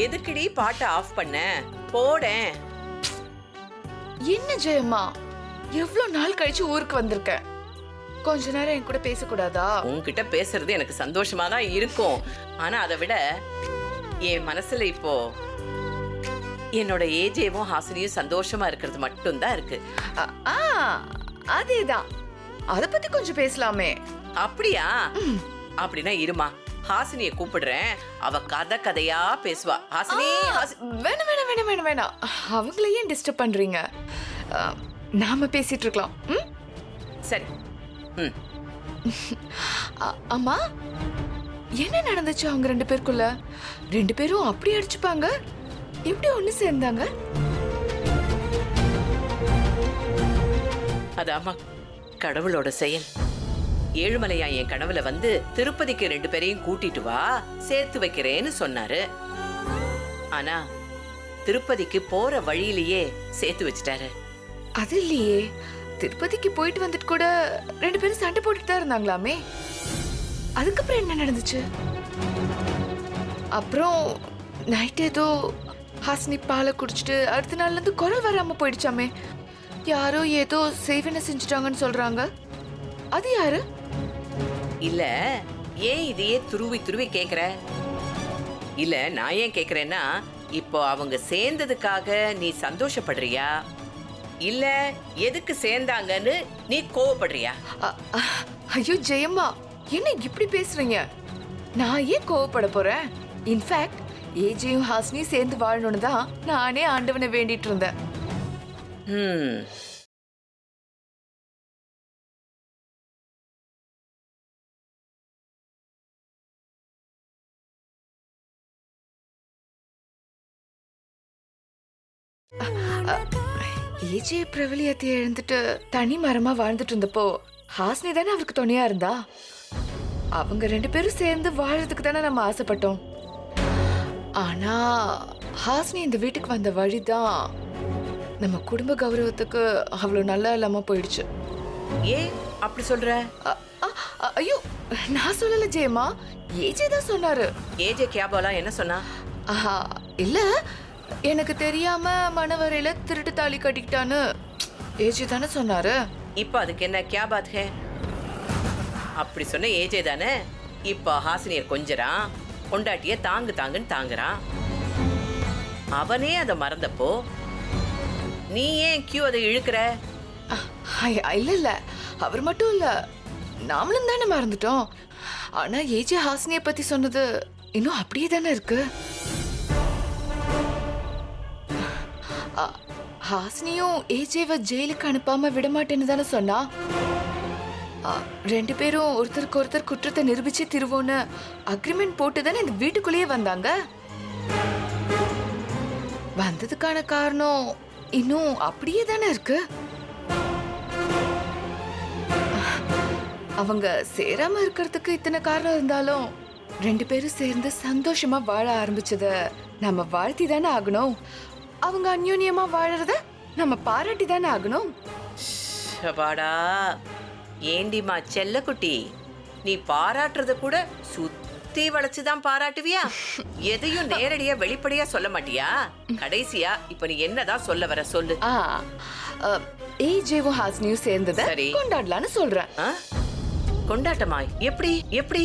எதுக்குடி பாட்டை ஆஃப் பண்ண? போடேன். என்ன ஜெயம்மா, எவ்வளவு நாள் கழிச்சு ஊருக்கு வந்திருக்கேன். கொஞ்ச நேரம் என் கூட பேசக்கூடாதா? உன்கிட்ட பேசுறது எனக்கு சந்தோஷமா தான் இருக்கும். ஆனா அதை விட என் மனசுல இப்போ என்னோட ஏஜேவும் ஹாசினியும் சந்தோஷமா இருக்கிறது மட்டும்தான் இருக்கு. அதேதான். அத பத்தி கொஞ்சம் பேசலாமே. அப்படியா? அப்படின்னா இருமா, ஹாசினியை கூப்பிடுறேன். அவ கதையா பேசுவா. ஹாசினி. வேணாம் வேணாம் வேணாம் வேணாம் வேணாம். அவங்கள ஏன் டிஸ்டர்ப் பண்றீங்க? நாம பேசிட்டு இருக்கலாம். சரி. அம்மா, என்ன நடந்துச்சு அவங்க ரெண்டு பேருக்குள்ள? ரெண்டு பேரும் அப்படி அடிச்சுப்பாங்க, எப்படி ஒண்ணு சேர்ந்தாங்க? அது அம்மா கடவுளோட செயல். ஏழுமலையா என் கனவுல வந்து திருப்பதிக்கு ரெண்டு பேரையும் கூட்டிட்டு வா, சேர்த்து வைக்கிறேன்னு சொன்னாரு. ஆனா திருப்பதிக்கு போற வழியிலேயே சேர்த்து வச்சிட்டாரு. அது இல்லையே, திருப்பதிக்கு போயிட்டு வந்துட்டு கூட ரெண்டு பேரும் சண்டை போட்டுட்டு தான் இருந்தாங்களாமே. அதுக்கப்புறம் என்ன நடந்துச்சு? அப்புறம் நைட் ஏதோ ஹாசினி பாலை குடிச்சிட்டு அடுத்த நாள்ல இருந்து குரல் வராம போயிடுச்சாமே. யாரோ ஏதோ சேவனை செஞ்சுட்டாங்கன்னு சொல்றாங்க. அது யாரு? இல்ல, ஏன் இதையே துருவி துருவி கேக்குற? இல்ல, நான் ஏன் கேக்குறேன்னா, இப்போ அவங்க சேர்ந்ததுக்காக நீ சந்தோஷப்படுறியா, இல்ல எதுக்கு சேர்ந்தாங்கன்னு நீ கோவப்படுறியா? ஐயோ ஜெயம்மா, என்ன இப்படி பேசுறீங்க? நான் ஏன் கோவப்பட போறேன்? இன்ஃபேக்ட் ஏஜேயும் ஹாசினியும் சேர்ந்து வாழணும்னு தான் நானே ஆண்டவனை வேண்டிட்டு இருந்தேன். ஏஜே பிரபலியத்தை எழுந்துட்டு தனி மரமா வாழ்ந்துட்டு இருந்தப்போ ஹாசினி தானே அவருக்கு துணையா இருந்தா. அவங்க ரெண்டு பேரும் சேர்ந்து வாழறதுக்கு தானே நம்ம ஆசைப்பட்டோம். ஆனா ஹாசினி இந்த வீட்டுக்கு வந்த வழிதான் நம்ம குடும்ப கௌரவத்துக்கு அவ்வளவு நல்லா இல்லாம போயிடுச்சு. ஏன் அப்படி சொல்ற? ஐயோ, நான் சொல்லல ஜெயம்மா, ஏஜே தான் சொன்னாரு. ஏஜே கேபாலா என்ன சொன்னா? இல்ல, எனக்கு தெரியாம மணவரையில திருட்டு தாலி கட்டிக்கிட்டான்னு ஏஜே தானே சொன்னாரு. இப்ப அதுக்கு என்ன கியா பாத் ஹே? அப்படி சொன்ன ஏஜே தானே இப்ப ஹாசினிய கொஞ்சறான், கொண்டாட்டிய தாங்கு தாங்குன்னு தாங்குறான். அவனே அதை மறந்தப்போ நீ ஏன் கியூ அதை இழுக்கிற? இல்ல இல்ல, அவர் மட்டும் இல்ல, நாமளும் தானே மறந்துட்டோம். ஆனா ஏஜே ஹாசினிய பத்தி சொன்னது இன்னும் அப்படியே தானே இருக்கு. ஹாசினியும் ஏஜேவை ஜெயிலுக்கு அனுப்பாம விடமாட்டேன்னு தானே சொன்னா. ரெண்டு பேரும் ஒருத்தருக்கு ஒருத்தர் குற்றத்தை நிரூபிச்சு திருவோன்னு அக்ரிமெண்ட் போட்டு தானே இந்த வீட்டுக்குள்ளேயே வந்தாங்க. வந்ததுக்கான காரணம் இன்னும் அப்படியே தானே இருக்கு. அவங்க சேராம இருக்கிறதுக்கு இத்தனை காரணம் இருந்தாலும் ரெண்டு பேரும் சேர்ந்து சந்தோஷமா வாழ ஆரம்பிச்சத நம்ம வாழ்த்தி தானே ஆகணும். அவங்க அந்யோன்யமா வாழறத நம்ம பாராட்டி தானே ஆகணும். ஷபாடா, ஏண்டிமா செல்லக்குட்டி, நீ பாராட்டுறத கூட சுத்தி வளைச்சுதான் பாராட்டுவியா? எதையும் நேரடியா வெளிப்படையா சொல்ல மாட்டியா? கடைசியா இப்ப நீ என்னதான் சொல்ல வர சொல்லு. ஏஜேவும் ஹாசினியும் சேர்ந்தத கொண்டாடலான்னு சொல்றேன். கொண்டாட்டமா? எப்படி எப்படி?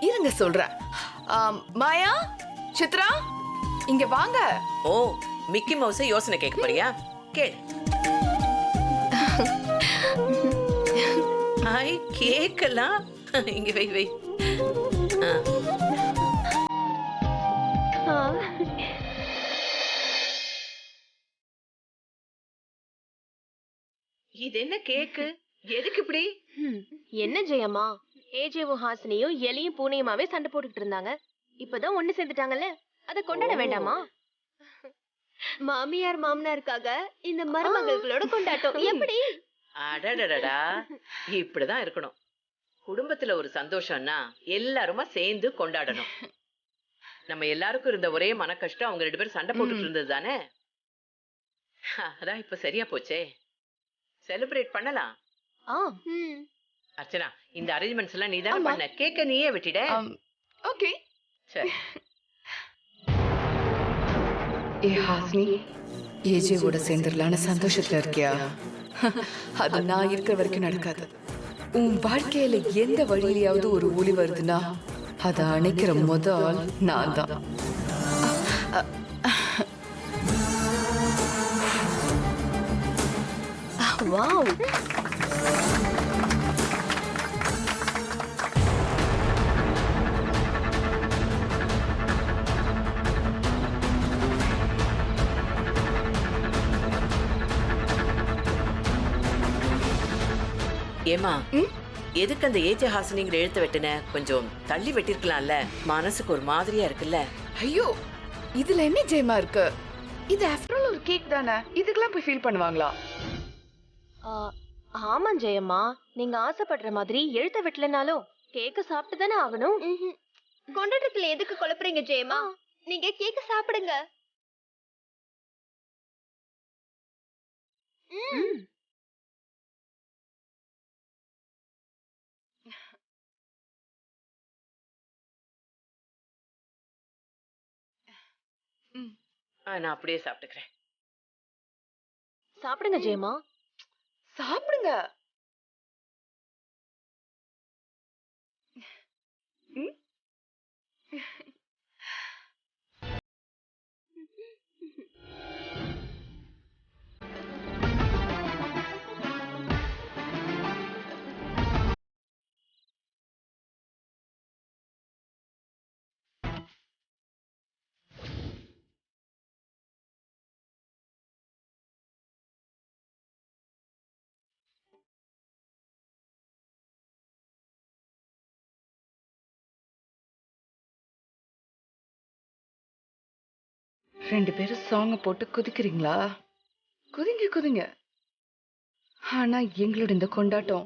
இருங்க சொல்றேன். மாயா, சித்ரா, இங்க வாங்க. ஓ, மிக்கி மவுஸ் யோசனை கேட்க போறியா? கேள். ஹாய், கேக்கலாம். இங்க வை வை. இது என்ன கேக்கு? எதுக்கு இப்படி? என்ன ஜெயம்மா, ஏஜேவும் ஹாசினியும் எலியும் பூனையுமாவே சண்டை போட்டுக்கிட்டு இருந்தாங்க. இப்பதான் ஒண்ணு சேர்ந்துட்டாங்கல்ல, அதை கொண்டாட வேண்டாமா? மாமியார் மாமனாருக்காக இந்த மருமகளோட கொண்டாட்டம் எப்படி? அடடடடா, இப்படிதான் இருக்கணும். குடும்பத்துல ஒரு சந்தோஷம்னா எல்லாருமா சேர்ந்து கொண்டாடணும். நம்ம எல்லாருக்கும் இருந்த ஒரே மன கஷ்டம் அவங்க ரெண்டு பேரும் சண்டை போட்டுட்டு இருந்தது தானே. அதான் இப்ப சரியா போச்சே. செலிப்ரேட் பண்ணலாம். அர்ச்சனா, இந்த அரேஞ்ச்மெண்ட்ஸ் எல்லாம் நீ தானே பண்ண. கேக்க நீயே விட்டுட. ஓகே, சரி. ஏ ஹாஸ்னி, ஏஜேவோட சேர்ந்துடலான்னு சந்தோஷத்துல இருக்கியா? அது நான் இருக்கிற வரைக்கும் நடக்காது. உன் வாழ்க்கையில எந்த வழியிலையாவது ஒரு ஒளி வருதுன்னா அதை அணைக்கிற முதல் நான் தான். வாவ், ஏமா எதுக்கு அந்த ஏஜே ஹாசினிங்கிற எழுத்து வெட்டின? கொஞ்சம் தள்ளி வெட்டிருக்கலாம்ல, மனசுக்கு ஒரு மாதிரியா இருக்குல்ல. ஐயோ, இதுல என்ன ஜெயமா இருக்கு? இது ஆஃப்டர் ஆல் ஒரு கேக் தானே, இதுக்கெல்லாம் போய் ஃபீல் பண்ணுவாங்களா? ஆமா ஜெயம்மா, நீங்க ஆசைப்படுற மாதிரி எழுத்த வெட்டலனாலும் கேக்க சாப்பிட்டு தானே ஆகணும். கொண்டாட்டத்துல எதுக்கு குழப்புறீங்க ஜெயமா? நீங்க கேக்க சாப்பிடுங்க. நான் அப்படியே சாப்பிட்டுக்கிறேன். சாப்பிடுங்க ஜெயம்மா. சாப்பிடுங்க. ரெண்டு பேரும் சாங்க போட்டு குதிக்கிறீங்களா? குதிங்க குதிங்க. ஆனா எங்களோட இந்த கொண்டாட்டம்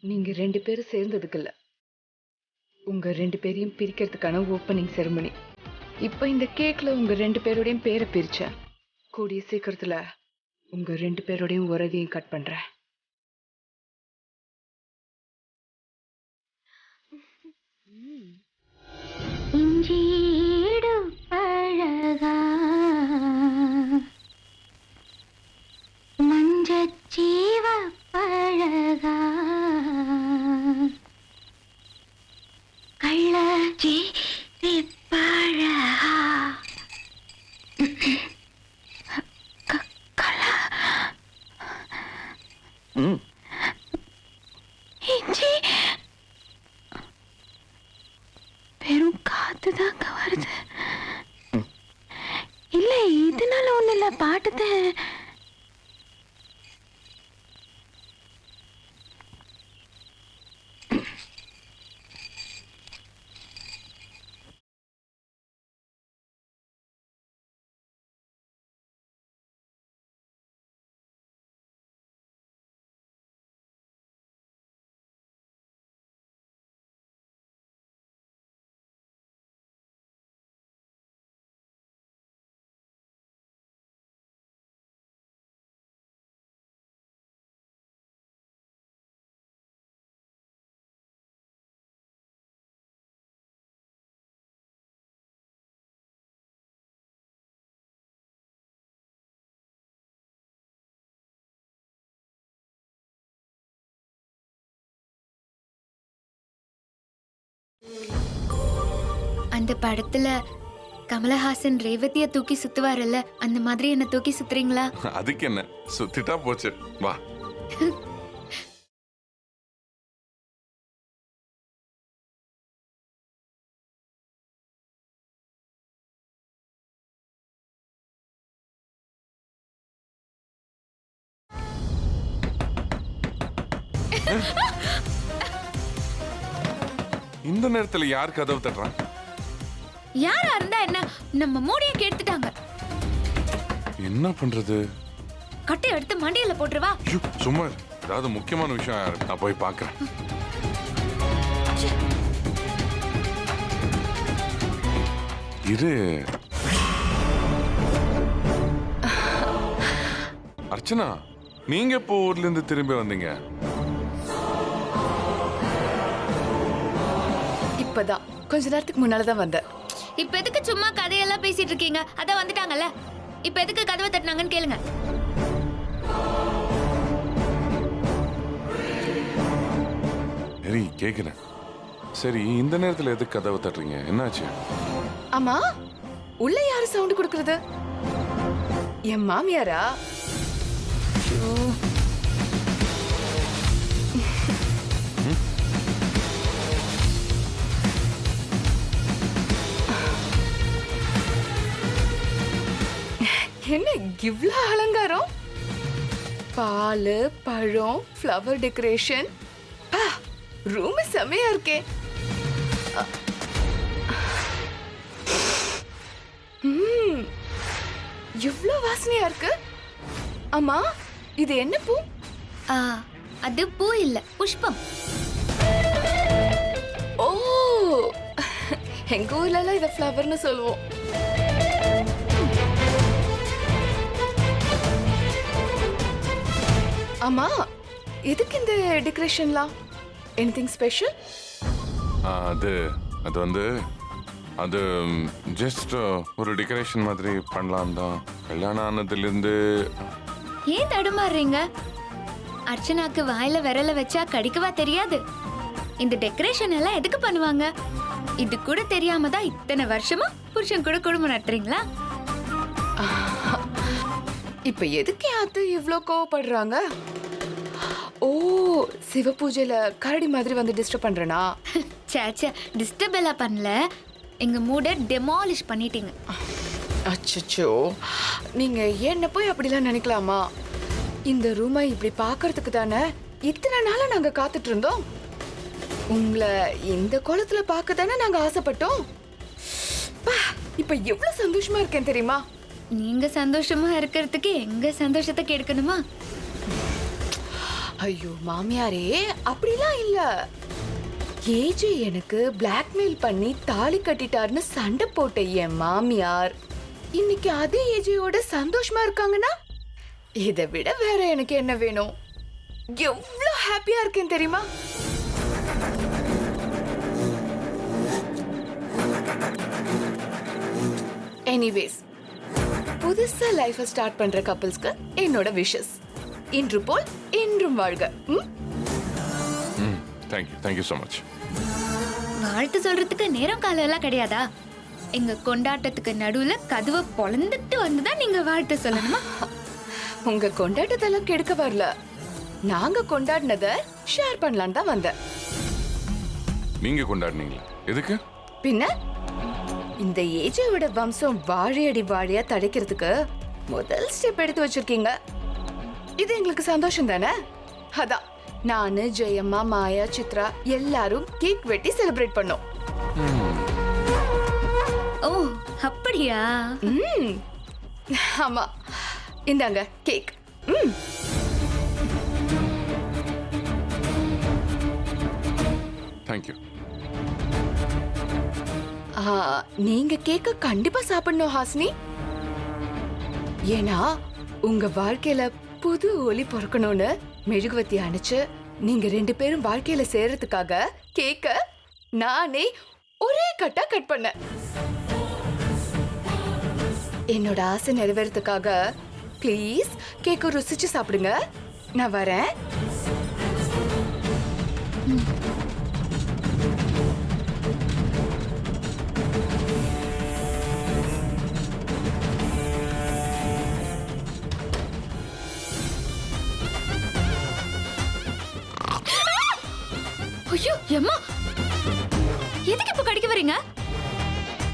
நீங்க ரெண்டு பேரும் சேர்ந்ததுக்கு இல்ல, உங்க ரெண்டு பேரையும் பிரிக்கிறதுக்கான ஓப்பனிங் செரமனி. இப்ப இந்த கேக்ல உங்க ரெண்டு பேரோடையும் பேரை பிரிச்சேன். கூடிய சீக்கிரத்துல உங்க ரெண்டு பேரோடையும் உறவையும் கட் பண்றேன். இஞ்சீடு பழகா மஞ்சச்சீவ பழகா கள்ளச்சி பழகா இஞ்சி வெறும் காத்துதாங்க வருது. இல்ல இதனால ஒண்ணு இல்ல, பாட்டுதான். அந்த படத்துல கமலஹாசன் ரேவதிய தூக்கி சுத்துவாருல்ல, அந்த மாதிரி என்ன தூக்கி சுத்துறீங்களா? அதுக்கு என்ன, சுத்திட்டா போச்சு, வா. இந்த நேரத்துல யார் கதவு தட்டுறான்? யாரா இருந்தா என்ன, நம்ம மூடிய கெடுத்துட்டாங்க. என்ன பண்றது? கட்டை எடுத்து மண்டையில போட்டுருவா. ஐயோ, சும்மா இரு. ஏதாவது முக்கியமான விஷயம், நான் போய் பார்க்கறேன். இரு. அர்ச்சனா, நீங்க எப்போ ஊர்ல இருந்து திரும்பி வந்தீங்க? இப்பதான் கொஞ்ச நேரத்துக்கு முன்னாலதான் வந்தேன். இப்ப எதுக்கு சும்மா கதையெல்லாம் பேசிட்டு இருக்கீங்க? அதான் வந்துட்டாங்கல்ல. இப்ப எதுக்கு கதவை தட்டினாங்கன்னு கேளுங்க. சரி கேக்குறேன். சரி இந்த நேரத்துல எதுக்கு கதவை தட்டுறீங்க? என்னாச்சு? அம்மா, உள்ள யாரு சவுண்ட் கொடுக்கறது? என் மாமியாரா? ஐயோ. என்ன இவ்ளோ அலங்காரம்? பால், பழம், ஃப்ளவர் டெக்கரேஷன். ரூம் செமையா இருக்கே. இவ்ளோ வாசனையா இருக்கு. அம்மா, இது என்ன பூ? ஆ, அது பூ இல்ல, புஷ்பம். ஓ, எங்க ஊர்ல எல்லாம் இத ஃப்ளவர்னு சொல்லுவோம். அம்மா, எதுக்கு இந்த டெக்கரேஷன்லாம்? Anything special? அது அது வந்து அது ஜஸ்ட் ஒரு டெக்கரேஷன் மாதிரி பண்ணலாம் தான். கல்யாணம் ஆனதுலேருந்து ஏன் தடுமாறுறீங்க? அர்ச்சனாக்கு வாயில விரல வச்சா கடிக்கவா தெரியாது? இந்த டெக்கரேஷன் எல்லாம் எதுக்கு பண்ணுவாங்க? இது கூட தெரியாம தான் இத்தனை வருஷமா புருஷன் கூட குடும்பம் நடத்துறீங்களா? இப்ப எதுக்கு யாத்து இவ்ளோ கோவப்படுறாங்க? ஓ, சிவ பூஜையில கரடி மாதிரி வந்து டிஸ்டர்ப் பண்றனா? சேச்சே, டிஸ்டர்ப் எல்லாம் பண்ணல. எங்க மூட டெமாலிஷ் பண்ணிட்டீங்க. அச்சச்சோ, நீங்க என்ன போய் அப்படிலாம் நினைக்கலாமா? இந்த ரூமை இப்படி பார்க்கறதுக்கு தானே இத்தனை நாளா நாங்க காத்துட்டு இருந்தோம். உங்களை இந்த கோலத்துல பார்க்க தானே நாங்க ஆசைப்பட்டோம். இப்ப எவ்வளவு சந்தோஷமா இருக்கேன் தெரியுமா? நீங்க சந்தோஷமா இருக்கிறதுக்கு எங்க சந்தோஷத்தை கெடுக்கணுமா? ஐயோ மாமியாரே, அப்படிலாம் இல்ல. ஏஜே எனக்கு பிளாக்மெயில் பண்ணி தாலி கட்டிட்டாருன்னு சண்டை போட்ட என் மாமியார் இன்னைக்கு அதே ஏஜையோட சந்தோஷமா இருக்காங்கன்னா இதை விட வேற எனக்கு என்ன வேணும்? எவ்வளவு ஹாப்பியா இருக்கேன் தெரியுமா? எனிவேஸ், புதுசா லைஃப் ஸ்டார்ட் பண்ற கப்பிள்ஸ்க்கு என்னோட விஷஸ். இன்று போல் என்றும் வாழ்க. Thank you so much. வாழ்த்து சொல்றதுக்கு நேரம் காலம் எல்லாம் கிடையாதா? எங்க கொண்டாட்டத்துக்கு நடுவுல கதவை பொளந்துட்டு வந்துதான் நீங்க வாழ்த்து சொல்லணுமா? உங்க கொண்டாட்டத்தெல்லாம் கெடுக்க வரல. நாங்க கொண்டாடினத ஷேர் பண்ணலான்னு தான் வந்தேன். நீங்க கொண்டாடுனீங்களா? எதுக்கு? பின்ன இந்த ஏஜோட வம்சம் வாழையடி வாழையா தடைக்கிறதுக்கு முதல் ஸ்டெப் எடுத்து வச்சிருக்கீங்க. இது எங்களுக்கு சந்தோஷம் தானே? அதான் நானு, ஜெயம்மா, மாயா, சித்ரா எல்லாரும் கேக் வெட்டி செலிப்ரேட் பண்ணோம். ஓ, அப்படியா? ஆமா, இந்தாங்க கேக். தேங்க்யூ. நீங்க கேக்க கண்டிப்பா சாப்பிடணும் ஹாசினி. ஏன்னா உங்க வாழ்க்கையில புது ஒளி பிறக்கணும்னு மெழுகுவத்தி அணைச்சு நீங்க 2 பேரும் வாழ்க்கையில சேர்றதுக்காக கேக்க நானே ஒரே கட்டா கட் பண்ணேன். என்னோட ஆசை நிறைவேறதுக்காக ப்ளீஸ் கேக்க ருசிச்சு சாப்பிடுங்க. நான் வரேன். ஐயோ அம்மா, எதுக்கு இப்ப கடிக்க வரீங்க?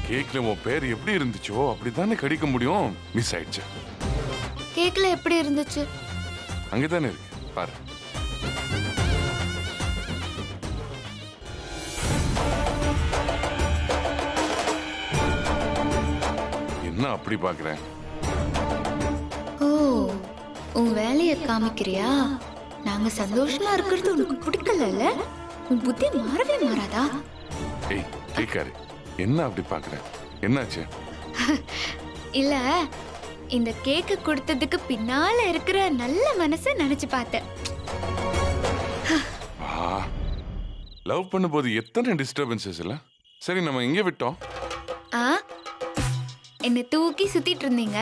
கேக்ல உன் பேர் எப்படி இருந்துச்சோ அப்படித்தானே கடிக்க முடியும். மிஸ் ஆயிடுச்சு. கேக்ல எப்படி இருந்துச்சு? அங்கதானே இருக்கு பாரு. என்ன அப்படி பாக்குறேன்? ஓ, உன் வேலையை காமிக்கிறியா? நாங்க சந்தோஷமா இருக்கிறது உனக்கு பிடிக்கல? உன் புத்தி மாறவே மாறாதா? ஏய் கேக்காரு, என்ன அப்படி பாக்குற? என்னாச்சு? இல்ல, இந்த கேக்க கொடுத்ததுக்கு பின்னால இருக்கிற நல்ல மனசை நினைச்சு பார்த்தேன். லவ் பண்ணும்போது எத்தனை டிஸ்டர்பன்சஸ் இல்ல? சரி நம்ம எங்க விட்டோம்? என்னை தூக்கி சுத்திட்டு இருந்தீங்க.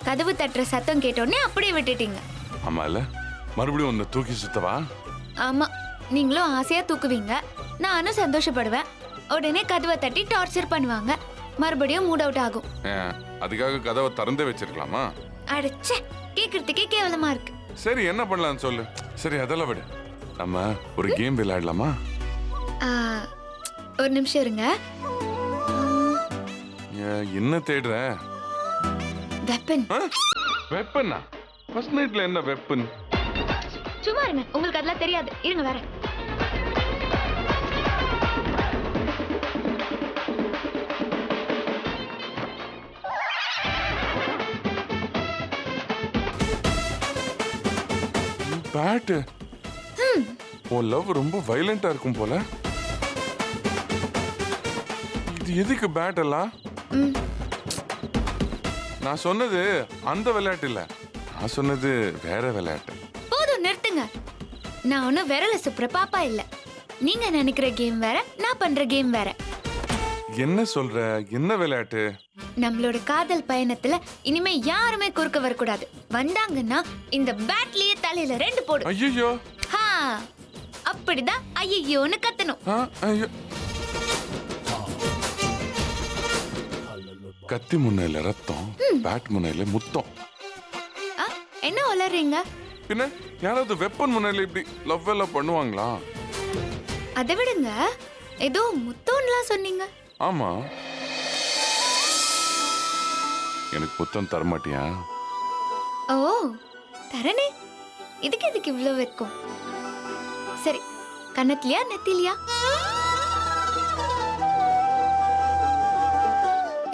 கதவு தட்டுற சத்தம் கேட்டோடனே அப்படியே விட்டுட்டீங்க. ஆமா இல்ல, மறுபடியும் உன்னை தூக்கி சுத்தவா? ஆமா, நீங்களும் ஆசையா தூக்குவீங்க, நானும் சந்தோஷப்படுவேன். உடனே கதவை தட்டி டார்ச்சர் பண்ணுவாங்க, மறுபடியும் மூட் அவுட் ஆகும். அதுக்காக கதவை திறந்தே வச்சிருக்கலாமா? அடச்சே, கேக்குறதுக்கே கேவலமா இருக்கு. சரி என்ன பண்ணலாம்னு சொல்லு. சரி அதெல்லாம் விடு, நம்ம ஒரு கேம் விளையாடலாமா? ஆ, ஒரு நிமிஷம் இருங்க. என்ன தேடுற? வெப்பன். வெப்பனா? ஃபர்ஸ்ட் நைட்ல என்ன வெப்பன்? சும்மா இருங்க, உங்களுக்கு அதெல்லாம் தெரியாது. இருங்க வரேன். பேட். உன் லவ் ரொம்ப வயலண்டா இருக்கும் போல. இது எதுக்கு பேட் எல்லாம்? நான் சொன்னது அந்த விளையாட்டு இல்ல, நான் சொன்னது வேற விளையாட்டு. போதும் நிறுத்துங்க. நான் ஒன்னும் விரல சுப்புற பாப்பா இல்ல. நீங்க நினைக்கிற கேம் வேற, நான் பண்ற கேம் வேற. என்ன சொல்ற? என்ன விளையாட்டு? நம்மளோட காதல் பயணத்துல இனிமே யாருமே குறுக்க வரக்கூடாது. வந்தாங்கன்னா இந்த பேட்லயே தலையில 2 போடு. ஐயோ. ஹா, அப்படிதான் ஐயோன்னு கத்தணும். ஐயோ. கத்தி முனையில ரத்தம், பேட் முனையில முத்தம். ஆ, என்ன உளறீங்க? பின்ன யாராவது வெப்பன் முனையில இப்படி லவ் எல்லாம் பண்ணுவாங்களா? அதை விடுங்க, ஏதோ முத்தம்லாம் சொன்னீங்க. ஆமா, எனக்கு புத்தம் தரமாட்டியா? ஓ, தரணே. இதுக்கு எதுக்கு இவ்வளவு வெக்கம்? சரி, கண்ணத்திலியா நெத்திலியா?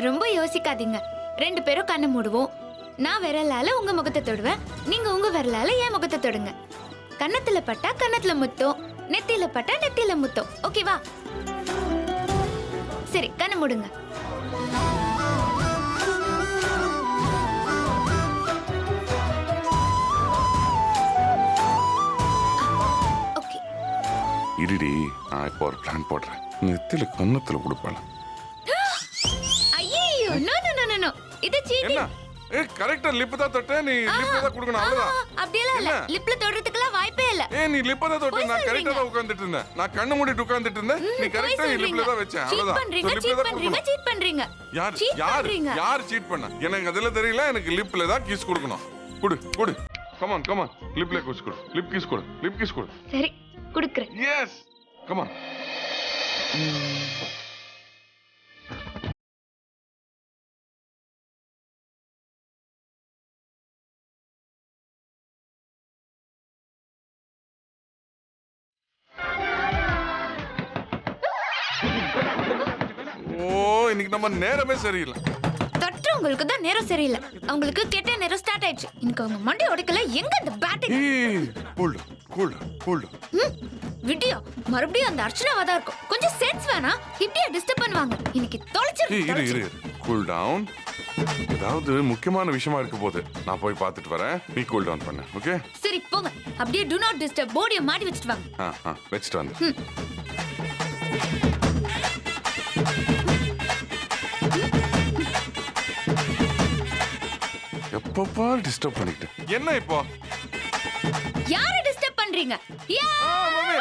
ரொம்ப யோசிக்காதீங்க. 2 பேரும் கண்ணை மூடுவோம். நான் விரலால உங்க முகத்தை தொடுவேன், நீங்க உங்க விரலால என் முகத்தை தொடுங்க. கண்ணத்துல பட்டா கண்ணத்துல முத்தம், நெத்தியில பட்டா நெத்தியில முத்தம். ஓகேவா? சரி, கண்ணை மூடுங்க. ஓகே. இருடி, நான் இப்போ ஒரு பிளான் போடுறேன். நெத்தில கன்னத்துல கொடுப்பாள. ஐயோ, நோ நோ நோ நோ, இது என்ன? சீட்டிங். கரெக்டா லிப் தான் தொட்ட, நீ லிப் தான் கொடுக்கணும் அவ்வளவுதான். அப்படியெல்லாம் இல்ல, லிப்ல தொடுறதுக்குலாம் வாய்ப்பே இல்ல. நீ லிப் தான் தொட்ட, நான் கரெக்ட்டா தான் உட்கார்ந்துட்டு இருந்தேன். நான் கண்ணு மூடிட்டு உட்கார்ந்துட்டு இருந்தேன். நீ கரெக்ட்டா லிப்ல தான் வச்ச அவ்வளவுதான். சீட் பண்றீங்க. யார் சீட் பண்ணா? எனக்கு அதெல்லாம் தெரியல. எனக்கு லிப்ல தான் கிஸ் கொடுக்கணும். குடு. கம் ஆன் லிப்ல கிஸ் கொடு. லிப் கிஸ் கொடு. சரி, குடுக்குறேன். Yes, come on. இன்னைக்கு நம்ம நேரமே சரியில்லை. தொற்றவங்களுக்கு தான் நேரம் சரியில்லை. அவங்களுக்கு கெட்ட நேரம் ஸ்டார்ட் ஆயிடுச்சு. இன்னைக்கு அவங்க மண்டை உடைக்கல. எங்க அந்த பேட்டிங்? கூல். விடியோ மறுபடியும் அந்த அர்ச்சனாவா தான் இருக்கும். கொஞ்சம் சென்ஸ் வேணா? இப்படியே டிஸ்டர்ப் பண்ணுவாங்க. இன்னைக்கு தொலைச்சிரு. இரு. Cool down. ஏதாவது முக்கியமான விஷயமா இருக்க போது நான் போய் பார்த்துட்டு வரேன். நீ கூல் டவுன் பண்ணு. ஓகே? சரி போங்க. அப்படியே டு நாட் டிஸ்டர்ப் போர்டியை மாட்டி வச்சிட்டு வாங்க. வச்சிட்டு வந்து. எப்பப்பா டிஸ்டர்ப் பண்ணிக்கிட்டு என்ன இப்போ? யாரை டிஸ்டர்ப் பண்றீங்க? மம்மி